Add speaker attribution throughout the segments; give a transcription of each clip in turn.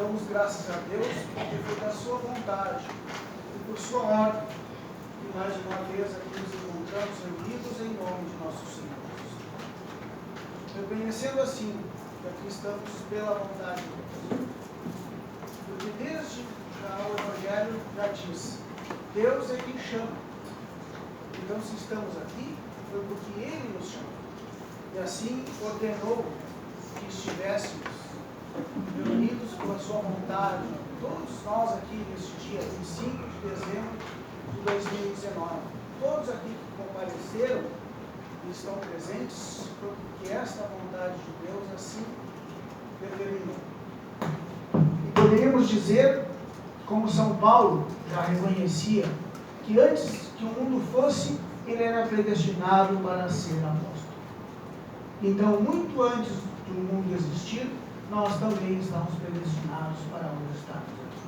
Speaker 1: Damos graças a Deus porque foi da sua vontade e por sua ordem que mais uma vez aqui nos encontramos reunidos em nome de nosso Senhor Jesus. Reconhecendo assim que aqui estamos pela vontade de Deus. Porque desde já o Evangelho já diz, Deus é quem chama. Então se estamos aqui, foi porque Ele nos chamou. E assim ordenou que estivéssemos reunidos pela sua vontade, todos nós aqui neste dia 25 de dezembro de 2019, todos aqui que compareceram e estão presentes, porque esta vontade de Deus assim determinou. E poderíamos dizer, como São Paulo já reconhecia, que antes que o mundo fosse, ele era predestinado para ser apóstolo. Então, muito antes do mundo existir, nós também estamos predestinados para onde estamos aqui.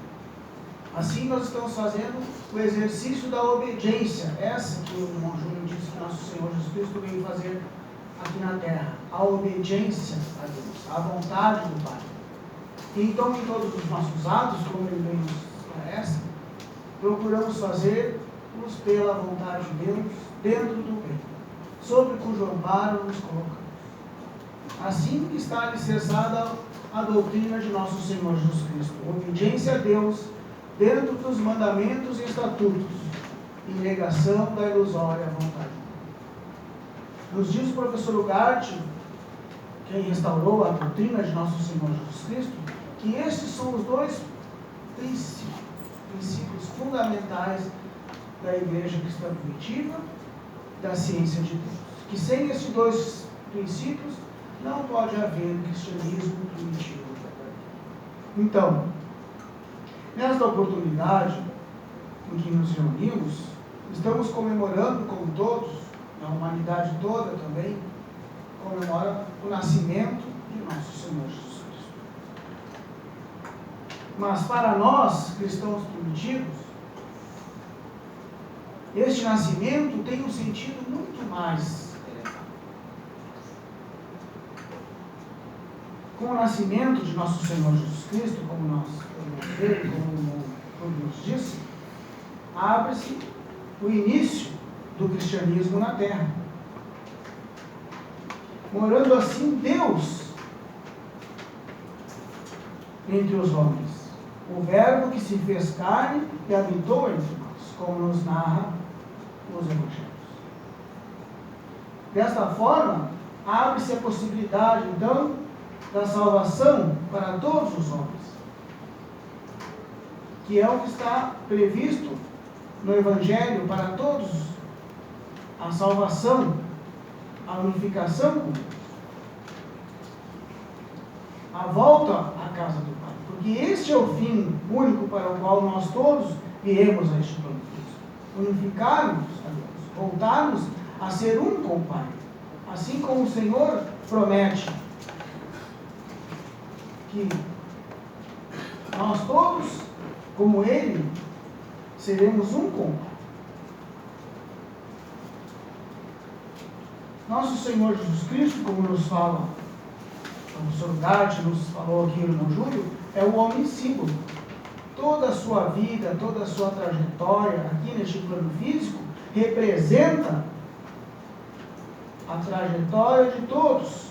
Speaker 1: Assim, nós estamos fazendo o exercício da obediência, essa que o irmão Júnior disse que nosso Senhor Jesus Cristo veio fazer aqui na terra, a obediência a Deus, a vontade do Pai. Então, em todos os nossos atos, como ele bem nos esclarece, procuramos fazer-os pela vontade de Deus, dentro do bem, sobre cujo amparo nos colocamos. Assim que está alicerçada a doutrina de nosso Senhor Jesus Cristo, obediência a Deus, dentro dos mandamentos e estatutos, e negação da ilusória vontade. Nos diz o professor Ugarte, quem restaurou a doutrina de nosso Senhor Jesus Cristo, que estes são os dois princípios fundamentais da Igreja Cristã Primitiva, da ciência de Deus. Que sem estes dois princípios não pode haver cristianismo primitivo. Então, nesta oportunidade em que nos reunimos, estamos comemorando, como todos, a humanidade toda também, comemora o nascimento de nosso Senhor Jesus Cristo. Mas para nós, cristãos primitivos, este nascimento tem um sentido muito mais elevado. Com o nascimento de nosso Senhor Jesus Cristo, como nós podemos ver, como nos disse, abre-se o início do cristianismo na terra. Morando assim Deus entre os homens, o Verbo que se fez carne e habitou entre nós, como nos narra os Evangelhos. Desta forma, abre-se a possibilidade, então, da salvação para todos os homens, que é o que está previsto no Evangelho para todos, a salvação, a unificação com Deus, a volta à casa do Pai, porque este é o fim único para o qual nós todos viemos a este plano físico, unificarmos a Deus, voltarmos a ser um com o Pai, assim como o Senhor promete que nós todos, como Ele, seremos um com o Pai. Nosso Senhor Jesus Cristo, como nos fala o professor Gatti, nos falou aqui o irmão Júlio, é o homem símbolo. Toda a sua vida, toda a sua trajetória aqui neste plano físico representa a trajetória de todos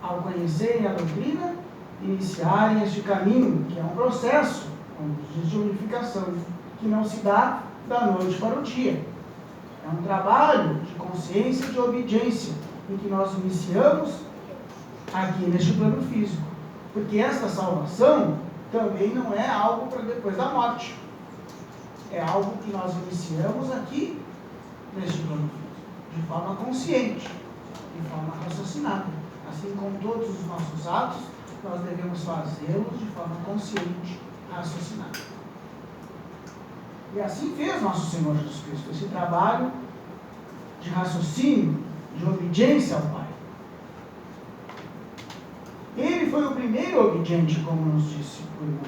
Speaker 1: ao conhecerem a doutrina, iniciarem este caminho, que é um processo, como diz, de unificação, que não se dá da noite para o dia. É um trabalho de consciência e de obediência, em que nós iniciamos aqui neste plano físico. Porque esta salvação também não é algo para depois da morte. É algo que nós iniciamos aqui neste plano físico, de forma consciente, de forma raciocinada. Assim como todos os nossos atos, nós devemos fazê-los de forma consciente, raciocinada. E assim fez nosso Senhor Jesus Cristo, esse trabalho de raciocínio, de obediência ao Pai. Ele foi o primeiro obediente, como nos disse o irmão,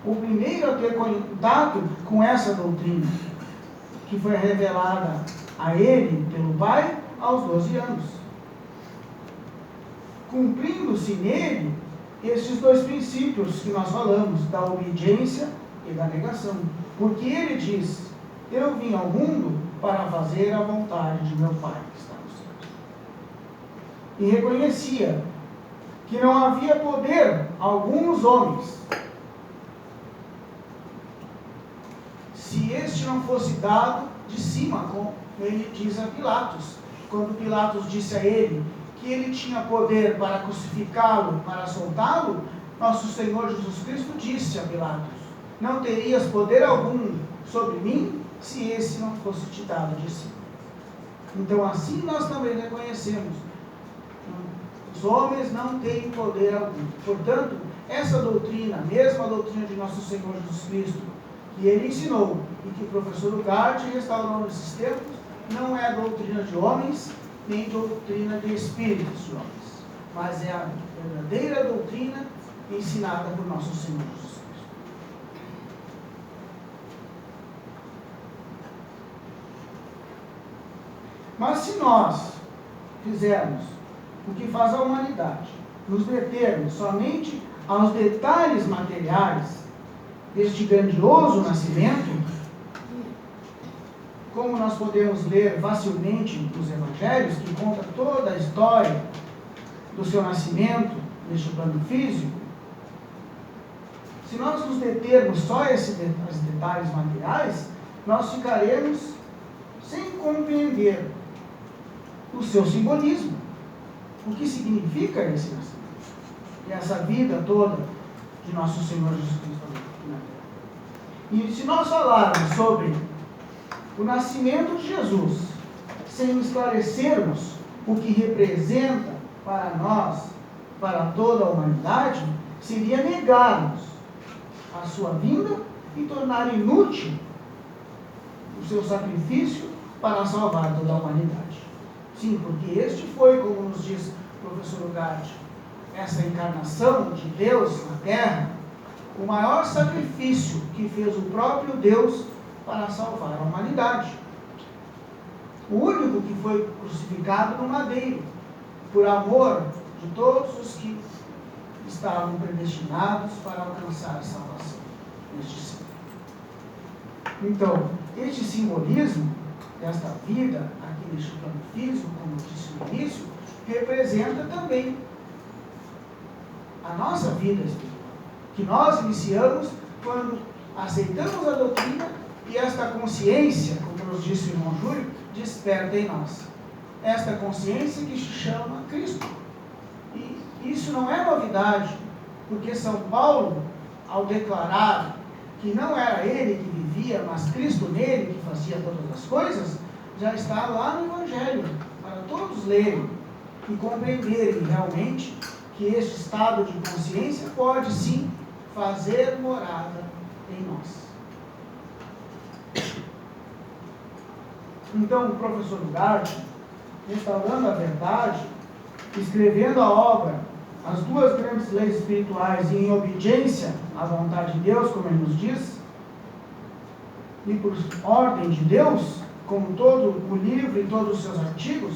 Speaker 1: o primeiro a ter contato com essa doutrina, que foi revelada a ele pelo Pai aos 12 anos. Cumprindo-se nele esses dois princípios que nós falamos, da obediência e da negação. Porque ele diz: eu vim ao mundo para fazer a vontade de meu Pai que está nos céus. E reconhecia que não havia poder algum nos homens, se este não fosse dado de cima, como ele diz a Pilatos. Quando Pilatos disse a ele que ele tinha poder para crucificá-lo, para soltá-lo, nosso Senhor Jesus Cristo disse a Pilatos: não terias poder algum sobre mim, se esse não fosse te dado de cima. Então assim nós também reconhecemos: os homens não têm poder algum. Portanto, essa doutrina, mesmo a doutrina de nosso Senhor Jesus Cristo, que ele ensinou e que o professor Ugarte restaurou nesses tempos, não é a doutrina de homens, nem doutrina de espíritos de homens, mas é a verdadeira doutrina ensinada por nosso Senhor Jesus Cristo. Mas se nós fizermos o que faz a humanidade, nos determos somente aos detalhes materiais deste grandioso nascimento, como nós podemos ler facilmente nos evangelhos, que conta toda a história do seu nascimento neste plano físico, se nós nos determos só a esses detalhes materiais, nós ficaremos sem compreender o seu simbolismo, o que significa esse nascimento e essa vida toda de nosso Senhor Jesus Cristo na terra. E se nós falarmos sobre o nascimento de Jesus, sem esclarecermos o que representa para nós, para toda a humanidade, seria negarmos a sua vinda e tornar inútil o seu sacrifício para salvar toda a humanidade. Sim, porque este foi, como nos diz o professor Ugarte, essa encarnação de Deus na terra, o maior sacrifício que fez o próprio Deus para salvar a humanidade. O único que foi crucificado no madeiro, por amor de todos os que estavam predestinados para alcançar a salvação neste século. Então, este simbolismo desta vida aqui neste plano físico, como eu disse no início, representa também a nossa vida espiritual, que nós iniciamos quando aceitamos a doutrina e esta consciência, como nos disse o irmão Júlio, desperta em nós. Esta consciência que se chama Cristo. E isso não é novidade, porque São Paulo, ao declarar que não era ele que vivia, mas Cristo nele que fazia todas as coisas, já está lá no Evangelho, para todos lerem e compreenderem realmente que este estado de consciência pode sim fazer morada em nós. Então, o professor Ugarte, restaurando a verdade, escrevendo a obra As Duas Grandes Leis Espirituais e em obediência à vontade de Deus, como ele nos diz, e por ordem de Deus, como todo o livro e todos os seus artigos,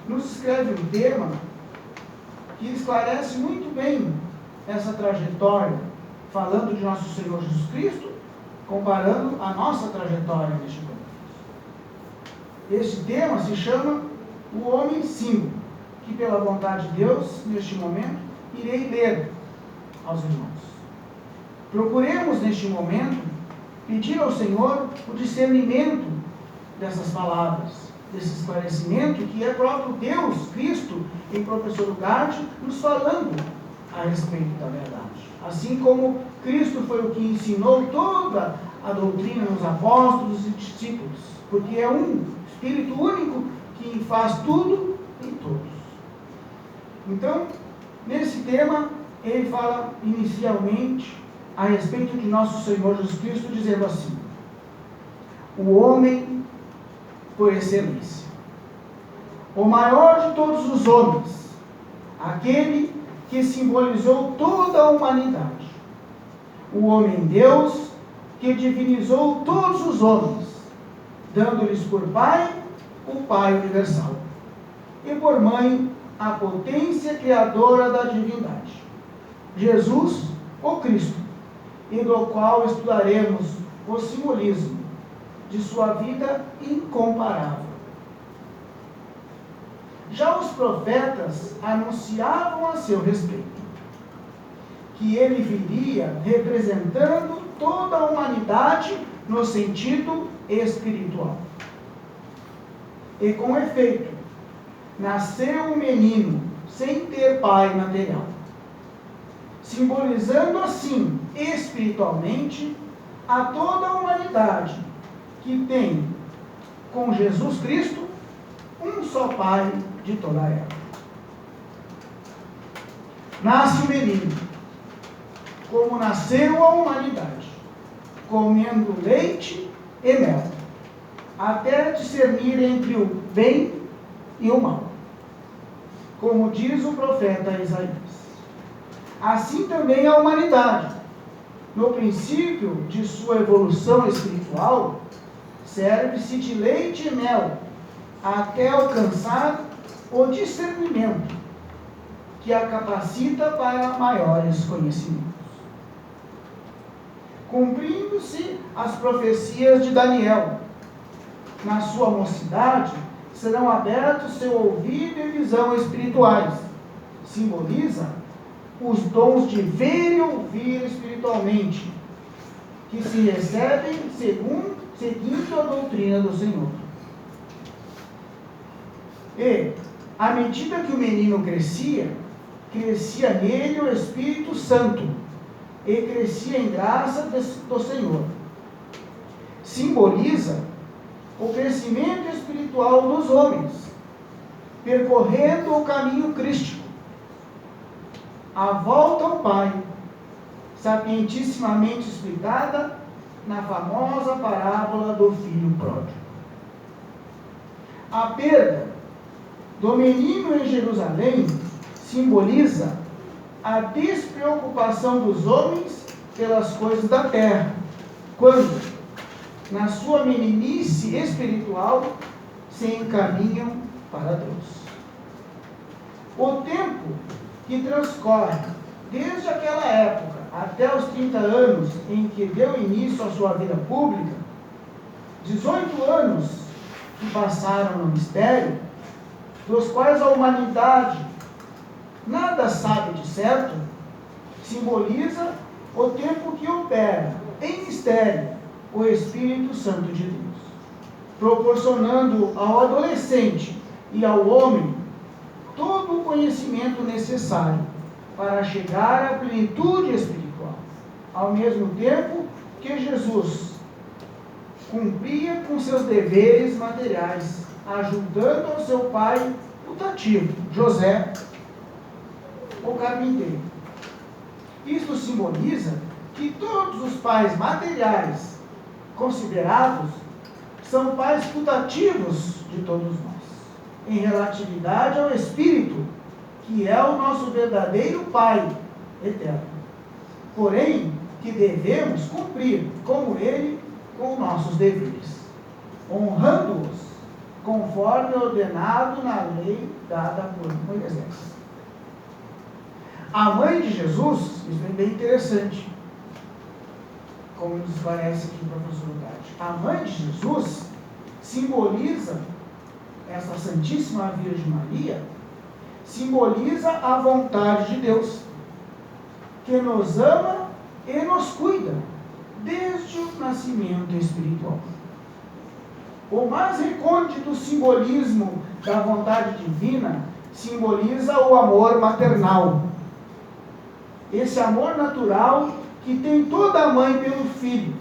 Speaker 1: nos escreve um tema que esclarece muito bem essa trajetória, falando de nosso Senhor Jesus Cristo, comparando a nossa trajetória neste mundo. Este tema se chama O Homem Símbolo, que pela vontade de Deus, neste momento, irei ler aos irmãos. Procuremos neste momento pedir ao Senhor o discernimento dessas palavras, desse esclarecimento que é próprio Deus, Cristo, em professor Ugarte, nos falando a respeito da verdade. Assim como Cristo foi o que ensinou toda a doutrina nos apóstolos e discípulos, porque é um Espírito único que faz tudo em todos. Então, nesse tema, ele fala inicialmente a respeito de nosso Senhor Jesus Cristo, dizendo assim: o homem por excelência, o maior de todos os homens, aquele que simbolizou toda a humanidade, o homem-Deus que divinizou todos os homens, dando-lhes por pai o Pai universal, e por mãe a potência criadora da divindade. Jesus, o Cristo, e do qual estudaremos o simbolismo de sua vida incomparável. Já os profetas anunciavam a seu respeito que ele viria representando toda a humanidade no sentido espiritual. E com efeito, nasceu um menino sem ter pai material, simbolizando assim, espiritualmente, a toda a humanidade que tem, com Jesus Cristo, um só Pai de toda ela. Nasce o menino, como nasceu a humanidade, comendo leite e mel, até discernir entre o bem e o mal, como diz o profeta Isaías. Assim também a humanidade, no princípio de sua evolução espiritual, serve-se de leite e mel, até alcançar o discernimento, que a capacita para maiores conhecimentos. Cumprindo-se as profecias de Daniel, na sua mocidade serão abertos seu ouvido e visão espirituais. Simboliza os dons de ver e ouvir espiritualmente, que se recebem seguindo a doutrina do Senhor. E, à medida que o menino crescia nele o Espírito Santo, e crescia em graça do Senhor. Simboliza o crescimento espiritual dos homens, percorrendo o caminho crístico, a volta ao Pai, sapientissimamente explicada na famosa parábola do filho pródigo. A perda do menino em Jerusalém simboliza a despreocupação dos homens pelas coisas da terra, quando, na sua meninice espiritual, se encaminham para Deus. O tempo que transcorre desde aquela época até os 30 anos em que deu início à sua vida pública, 18 anos que passaram no mistério, dos quais a humanidade nada sabe de certo, simboliza o tempo que opera em mistério o Espírito Santo de Deus, proporcionando ao adolescente e ao homem todo o conhecimento necessário para chegar à plenitude espiritual, ao mesmo tempo que Jesus cumpria com seus deveres materiais, ajudando ao seu pai putativo, José, o carpinteiro. Isto simboliza que todos os pais materiais considerados são pais putativos de todos nós, em relatividade ao Espírito, que é o nosso verdadeiro Pai eterno. Porém, que devemos cumprir como Ele com nossos deveres, honrando-os conforme ordenado na lei dada por Moisés. A mãe de Jesus, isso é bem interessante, como nos esclarece aqui o professor Gatti. A mãe de Jesus simboliza, essa Santíssima Virgem Maria, simboliza a vontade de Deus, que nos ama e nos cuida desde o nascimento espiritual. O mais recôndito simbolismo da vontade divina simboliza o amor maternal. Esse amor natural que tem toda a mãe pelo filho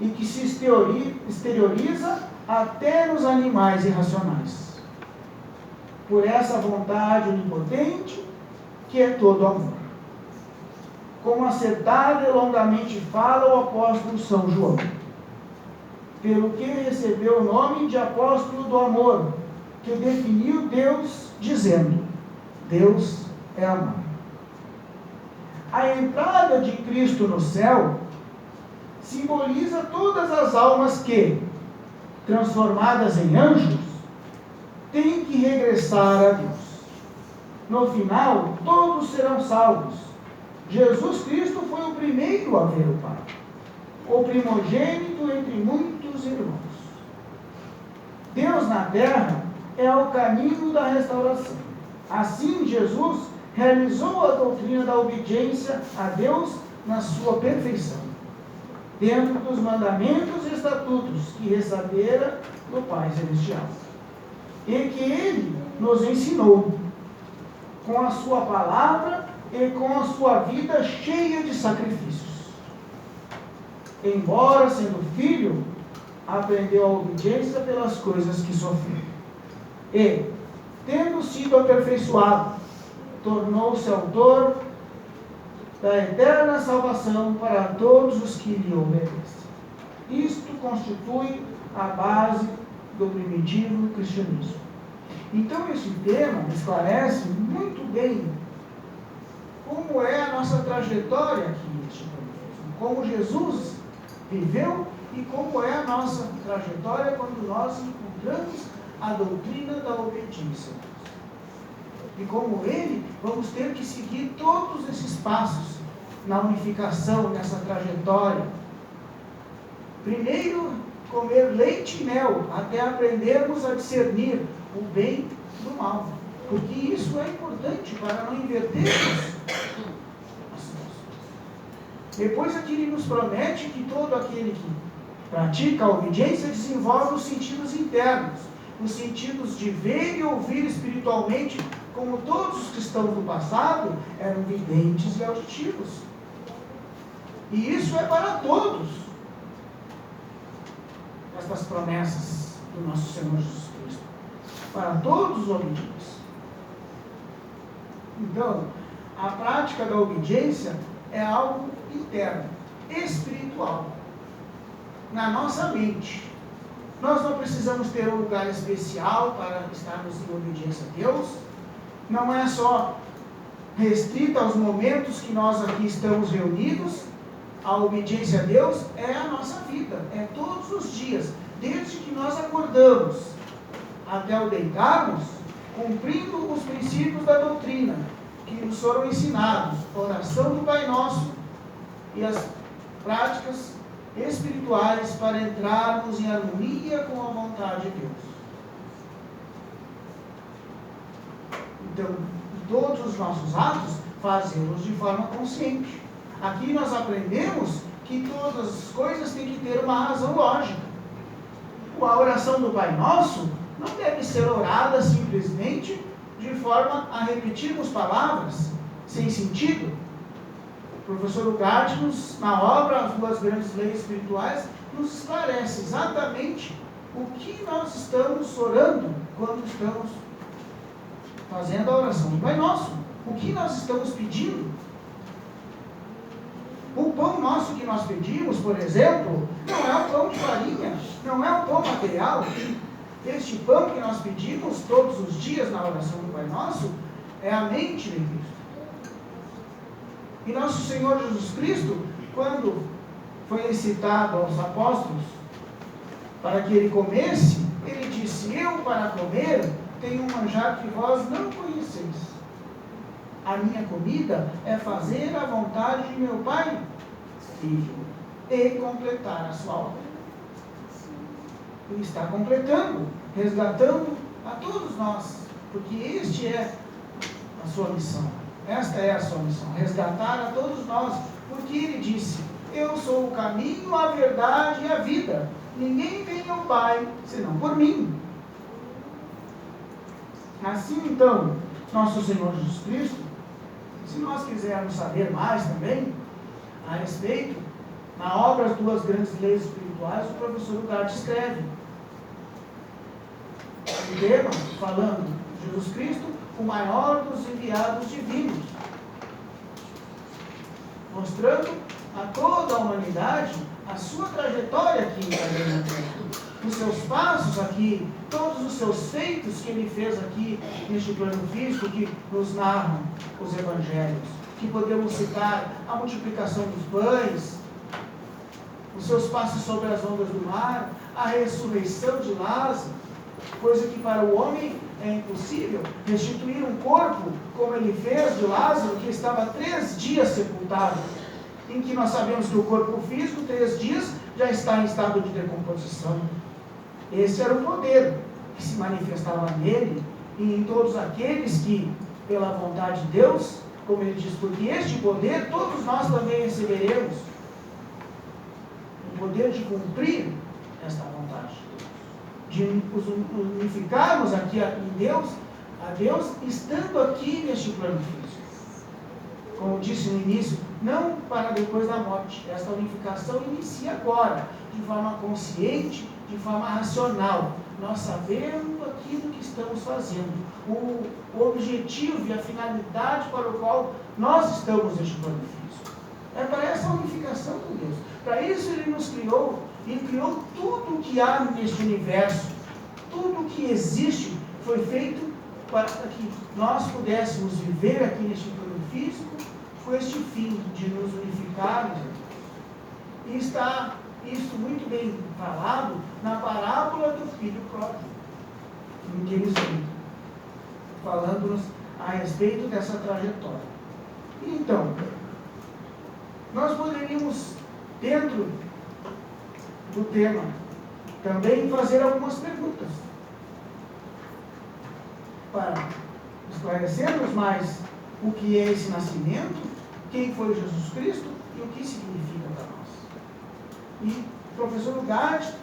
Speaker 1: e que se exterioriza até nos animais irracionais. Por essa vontade onipotente que é todo amor. Como acertado e longamente fala o apóstolo São João, pelo que recebeu o nome de apóstolo do amor, que definiu Deus dizendo: Deus é amor. A entrada de Cristo no céu simboliza todas as almas que, transformadas em anjos, têm que regressar a Deus. No final, todos serão salvos, Jesus Cristo foi o primeiro a ver o Pai, o primogênito entre muitos irmãos. Deus na terra é o caminho da restauração. Assim, Jesus realizou a doutrina da obediência a Deus na sua perfeição, dentro dos mandamentos e estatutos que recebera do Pai Celestial, e que Ele nos ensinou, com a sua palavra e com a sua vida cheia de sacrifícios. Embora sendo filho, aprendeu a obediência pelas coisas que sofreu. E, tendo sido aperfeiçoado, tornou-se autor da eterna salvação para todos os que lhe obedecem. Isto constitui a base do primitivo cristianismo. Então, esse tema esclarece muito bem como é a nossa trajetória aqui neste cristianismo, como Jesus viveu e como é a nossa trajetória quando nós encontramos a doutrina da obediência. E como Ele, vamos ter que seguir todos esses passos na unificação, nessa trajetória. Primeiro, comer leite e mel, até aprendermos a discernir o bem do mal. Porque isso é importante para não invertermos. Depois aqui Ele nos promete que todo aquele que pratica a obediência desenvolve os sentidos internos, os sentidos de ver e ouvir espiritualmente, como todos os cristãos do passado eram videntes e auditivos. E isso é para todos. Estas promessas do nosso Senhor Jesus Cristo. Para todos os obedientes. Então, a prática da obediência é algo interno, espiritual, na nossa mente. Nós não precisamos ter um lugar especial para estarmos em obediência a Deus. Não é só restrita aos momentos que nós aqui estamos reunidos. A obediência a Deus é a nossa vida, é todos os dias, desde que nós acordamos até o deitarmos, cumprindo os princípios da doutrina que nos foram ensinados, a oração do Pai Nosso e as práticas espirituais para entrarmos em harmonia com a vontade de Deus. Então, todos os nossos atos fazemos de forma consciente. Aqui nós aprendemos que todas as coisas têm que ter uma razão lógica. A oração do Pai Nosso não deve ser orada simplesmente de forma a repetirmos palavras sem sentido. O professor Ugarte, na obra As Duas Grandes Leis Espirituais, nos esclarece exatamente o que nós estamos orando quando estamos fazendo a oração do Pai Nosso. O que nós estamos pedindo? O pão nosso que nós pedimos, por exemplo, não é o pão de farinha, não é o pão material. Este pão que nós pedimos todos os dias na oração do Pai Nosso é a mente de Cristo. E nosso Senhor Jesus Cristo, quando foi incitado aos apóstolos para que ele comesse, ele disse: eu para comer tenho um manjar que vós não conheceis. A minha comida é fazer a vontade de meu Pai, Filho, e completar a sua obra. Ele está completando, resgatando a todos nós, porque este é a sua missão. Esta é a sua missão, resgatar a todos nós, porque ele disse: eu sou o caminho, a verdade e a vida. Ninguém vem ao Pai senão por mim. Assim então, nosso Senhor Jesus Cristo, se nós quisermos saber mais também a respeito, na obra As Duas Grandes Leis Espirituais, o professor Ugarte escreve o tema falando de Jesus Cristo, o maior dos enviados divinos, mostrando a toda a humanidade a sua trajetória aqui na Terra, os seus passos aqui, todos os seus feitos que ele fez aqui neste plano físico, que nos narram os evangelhos, que podemos citar a multiplicação dos pães, os seus passos sobre as ondas do mar, a ressurreição de Lázaro, coisa que para o homem é impossível restituir um corpo como ele fez de Lázaro, que estava 3 dias sepultado, em que nós sabemos que o corpo físico, 3 dias, já está em estado de decomposição. Esse era o poder que se manifestava nele e em todos aqueles que, pela vontade de Deus, como ele diz, porque este poder todos nós também receberemos, o poder de cumprir esta vontade de nos unificarmos aqui em Deus, a Deus, estando aqui neste plano físico. Como disse no início, não para depois da morte. Esta unificação inicia agora, de forma consciente, de forma racional. Nós sabendo aquilo que estamos fazendo, o objetivo e a finalidade para o qual nós estamos neste plano físico. É para essa unificação com Deus. Para isso Ele nos criou. Ele criou tudo o que há neste universo. Tudo o que existe foi feito para que nós pudéssemos viver aqui neste plano físico com este fim de nos unificarmos. E está isso muito bem falado na parábola do filho pródigo, em que eles vêm, falando-nos a respeito dessa trajetória. Então, nós poderíamos, dentro do tema, também fazer algumas perguntas para esclarecermos mais o que é esse nascimento, quem foi Jesus Cristo e o que significa para nós. E o professor Ugarte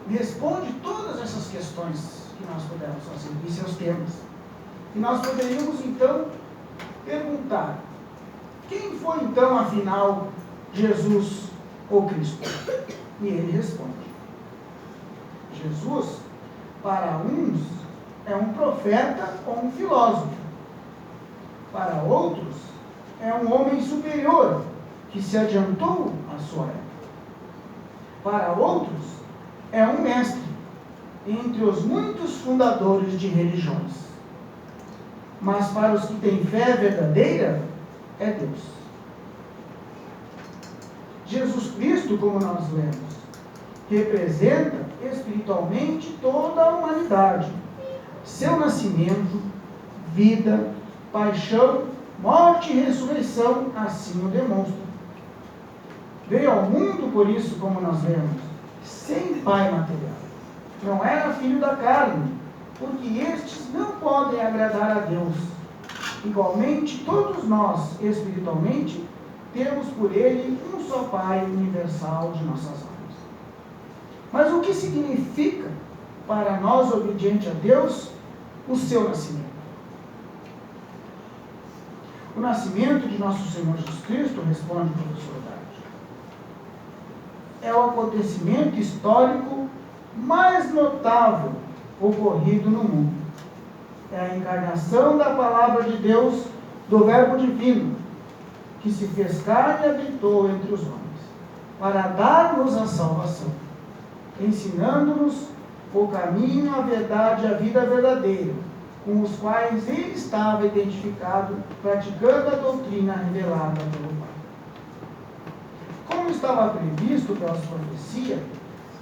Speaker 1: responde todas essas questões que nós pudermos fazer em seus temas. E nós poderíamos então perguntar: quem foi então afinal Jesus ou Cristo? E ele responde: Jesus, para uns, é um profeta ou um filósofo. Para outros, é um homem superior que se adiantou à sua época. Para outros, é um mestre entre os muitos fundadores de religiões. Mas para os que têm fé verdadeira, é Deus. Jesus Cristo, como nós lemos, representa espiritualmente toda a humanidade. Seu nascimento, vida, paixão, morte e ressurreição assim o demonstram. Veio ao mundo, por isso, como nós vemos, sem pai material. Não era filho da carne, porque estes não podem agradar a Deus. Igualmente, todos nós, espiritualmente, temos por ele um só Pai universal de nossas almas. Mas o que significa, para nós obedientes a Deus, o seu nascimento? O nascimento de nosso Senhor Jesus Cristo, responde o professor Ugarte, é o acontecimento histórico mais notável ocorrido no mundo. É a encarnação da palavra de Deus, do Verbo divino, que se fez carne e habitou entre os homens, para dar-nos a salvação, ensinando-nos o caminho, a verdade e a vida verdadeira, com os quais ele estava identificado, praticando a doutrina revelada pelo Pai. Como estava previsto pelas profecias,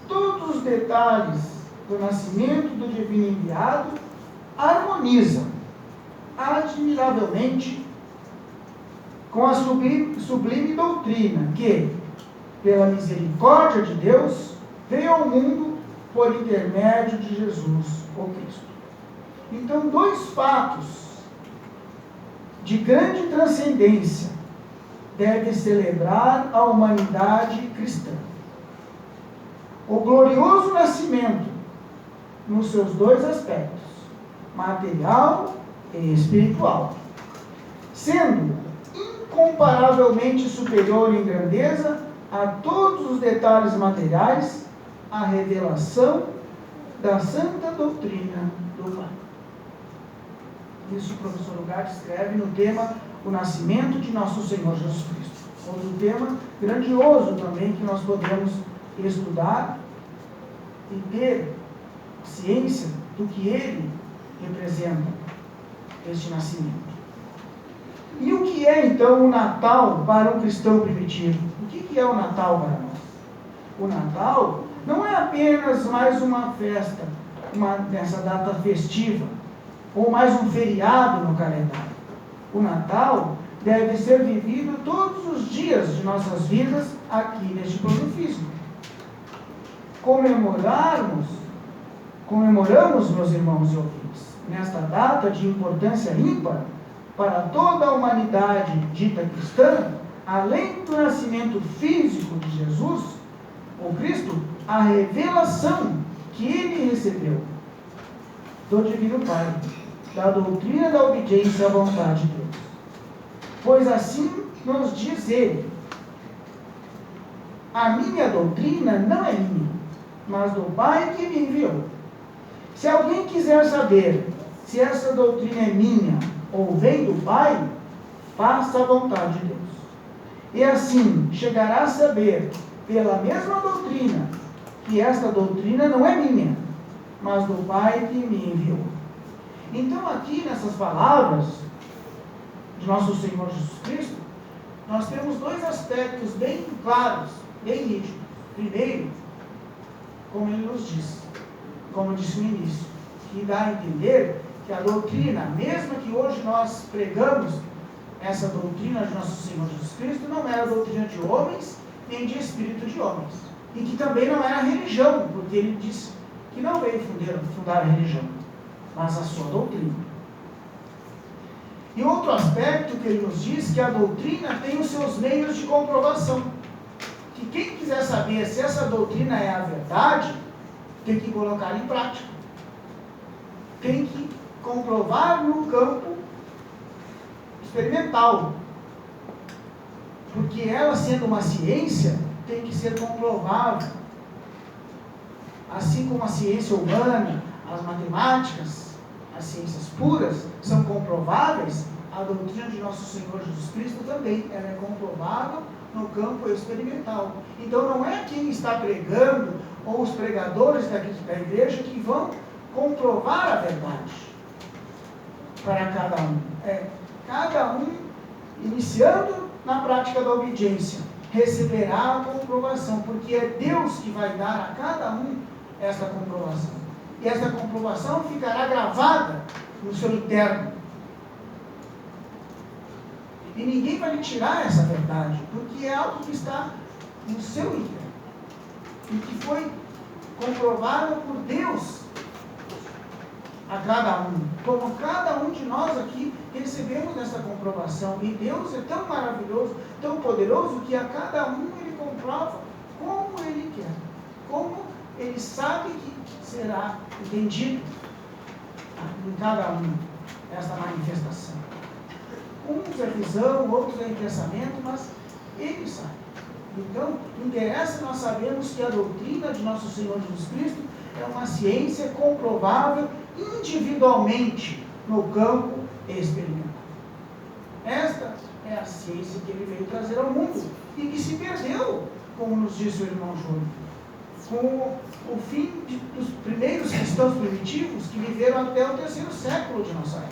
Speaker 1: todos os detalhes do nascimento do divino enviado harmonizam admiravelmente com a sublime doutrina que, pela misericórdia de Deus, veio ao mundo por intermédio de Jesus, o Cristo. Então, 2 fatos de grande transcendência devem celebrar a humanidade cristã: o glorioso nascimento, nos seus 2 aspectos, material e espiritual, sendo incomparavelmente superior em grandeza a todos os detalhes materiais, a revelação da santa doutrina do Pai. Isso o professor Ugarte escreve no tema O Nascimento de Nosso Senhor Jesus Cristo. Outro tema grandioso também que nós podemos estudar e ter ciência do que ele representa, este nascimento. E o que é então o Natal para um cristão primitivo? O que é o Natal para nós? O Natal não é apenas mais uma festa, nessa data festiva, ou mais um feriado no calendário. O Natal deve ser vivido todos os dias de nossas vidas aqui neste plano físico. Comemoramos, meus irmãos e ouvintes, nesta data de importância ímpar para toda a humanidade dita cristã, além do nascimento físico de Jesus, o Cristo, a revelação que ele recebeu do Divino Pai, da doutrina da obediência à vontade de Deus. Pois assim nos diz ele: a minha doutrina não é minha, mas do Pai que me enviou. Se alguém quiser saber se essa doutrina é minha ou vem do Pai, faça a vontade de Deus. E assim chegará a saber, pela mesma doutrina, que esta doutrina não é minha, mas do Pai que me enviou. Então, aqui nessas palavras de nosso Senhor Jesus Cristo, nós temos dois aspectos bem claros, bem nítidos. Primeiro, como ele nos disse, como eu disse no início, que dá a entender que a doutrina, mesmo que hoje nós pregamos essa doutrina de nosso Senhor Jesus Cristo, não era a doutrina de homens, nem de espírito de homens. E que também não era a religião, porque ele disse que não veio fundar a religião, mas a sua doutrina. E outro aspecto que ele nos diz, que a doutrina tem os seus meios de comprovação. Que quem quiser saber se essa doutrina é a verdade, tem que colocar em prática. Tem que comprovar no campo experimental. Porque ela, sendo uma ciência, tem que ser comprovável. Assim como a ciência humana, as matemáticas, as ciências puras são comprováveis, a doutrina de nosso Senhor Jesus Cristo também, ela é comprovável no campo experimental. Então não é quem está pregando ou os pregadores da igreja que vão comprovar a verdade para cada um. É cada um, iniciando na prática da obediência, receberá a comprovação, porque é Deus que vai dar a cada um esta comprovação. E essa comprovação ficará gravada no seu interno. E ninguém vai lhe tirar essa verdade, porque é algo que está no seu interno. E que foi comprovado por Deus a cada um. Como cada um de nós aqui recebemos essa comprovação. E Deus é tão maravilhoso, tão poderoso, que a cada um ele comprova como ele quer. Como ele sabe que será entendido em cada um esta manifestação. Uns é visão, outros é pensamento, mas ele sabe. Então, interessa nós sabemos que a doutrina de nosso Senhor Jesus Cristo é uma ciência comprovável individualmente no campo experimental. Esta é a ciência que ele veio trazer ao mundo e que se perdeu, como nos disse o irmão Júlio, com o fim dos primeiros cristãos primitivos que viveram até o 3º século de nossa era.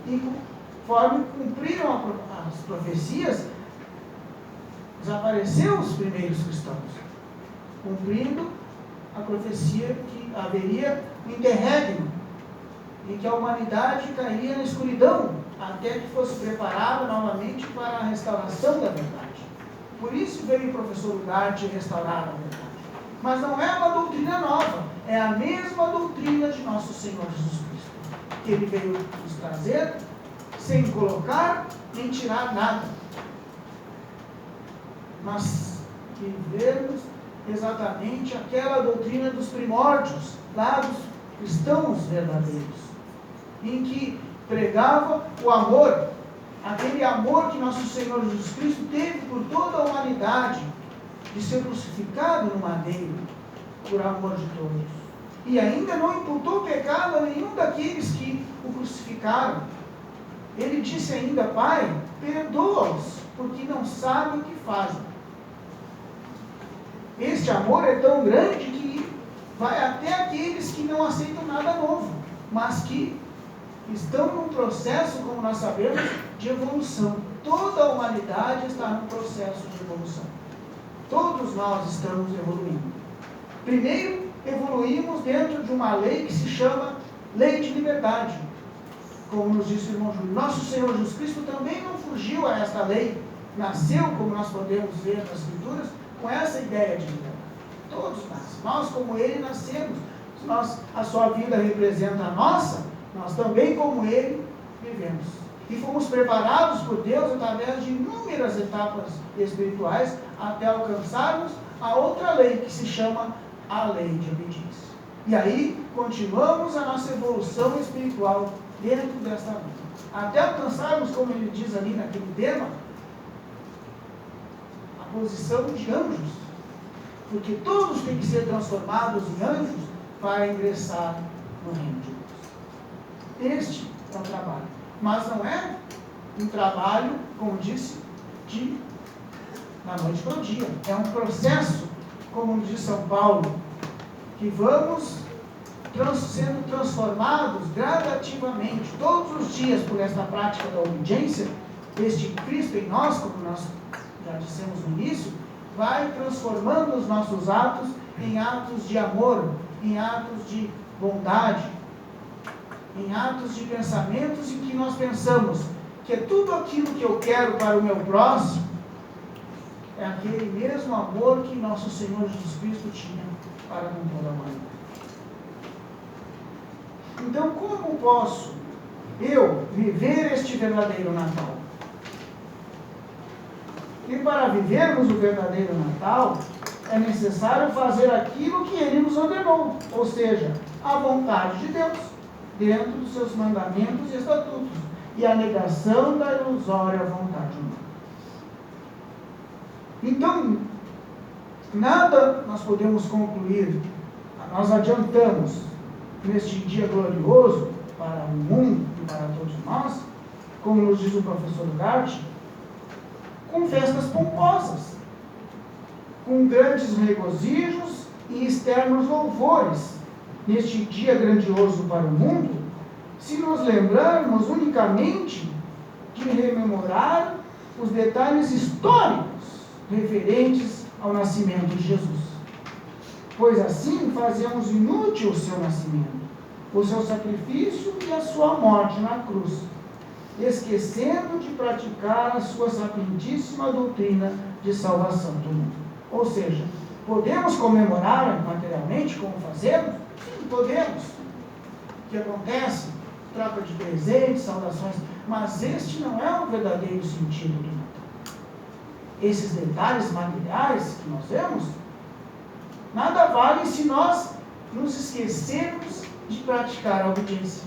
Speaker 1: E conforme cumpriram as profecias, desapareceram os primeiros cristãos, cumprindo a profecia que haveria um interregno, em que a humanidade cairia na escuridão, até que fosse preparada novamente para a restauração da verdade. Por isso veio o professor Ugarte restaurar a verdade. Mas não é uma doutrina nova, é a mesma doutrina de nosso Senhor Jesus Cristo, que ele veio nos trazer, sem colocar nem tirar nada, mas vivermos exatamente aquela doutrina dos primórdios, lá dos cristãos verdadeiros, em que pregava o amor, aquele amor que nosso Senhor Jesus Cristo teve por toda a humanidade, de ser crucificado no madeiro, por amor de todos. E ainda não imputou pecado a nenhum daqueles que o crucificaram. Ele disse ainda: Pai, perdoa-os, porque não sabem o que fazem. Este amor é tão grande que vai até aqueles que não aceitam nada novo, mas que estão num processo, como nós sabemos, de evolução. Toda a humanidade está num processo de evolução. Todos nós estamos evoluindo. Primeiro evoluímos dentro de uma lei que se chama lei de liberdade. Como nos disse o irmão Júlio, nosso Senhor Jesus Cristo também não fugiu a esta lei, nasceu, como nós podemos ver nas Escrituras, com essa ideia de liberdade. Todos nós como Ele nascemos. A sua vida representa a nossa, nós também como Ele vivemos. E fomos preparados por Deus através de inúmeras etapas espirituais até alcançarmos a outra lei que se chama a lei de obediência. E aí continuamos a nossa evolução espiritual dentro desta lei. Até alcançarmos, como ele diz ali naquele tema, a posição de anjos. Porque todos têm que ser transformados em anjos para ingressar no reino de Deus. Este é o trabalho. Mas não é um trabalho, como disse, da noite para o dia. É um processo, como diz São Paulo, que vamos sendo transformados gradativamente, todos os dias, por esta prática da obediência, este Cristo em nós, como nós já dissemos no início, vai transformando os nossos atos em atos de amor, em atos de bondade, em atos de pensamentos em que nós pensamos que é tudo aquilo que eu quero para o meu próximo, é aquele mesmo amor que nosso Senhor Jesus Cristo tinha para com toda a humanidade. Então, como posso eu viver este verdadeiro Natal? E para vivermos o verdadeiro Natal, é necessário fazer aquilo que Ele nos ordenou, ou seja, a vontade de Deus, dentro dos seus mandamentos e estatutos, e a negação da ilusória vontade humana. Então, nada nós podemos concluir, nós adiantamos neste dia glorioso para o mundo e para todos nós, como nos diz o professor Gart, com festas pomposas, com grandes regozijos e externos louvores, neste dia grandioso para o mundo, se nos lembrarmos unicamente de rememorar os detalhes históricos referentes ao nascimento de Jesus. Pois assim fazemos inútil o seu nascimento, o seu sacrifício e a sua morte na cruz, esquecendo de praticar a sua sapientíssima doutrina de salvação do mundo. Ou seja, podemos comemorar materialmente como fazemos? Sim, podemos. O que acontece? Troca de presentes, saudações, mas este não é o verdadeiro sentido do Natal. Esses detalhes materiais que nós vemos, nada vale se nós nos esquecermos de praticar a obediência.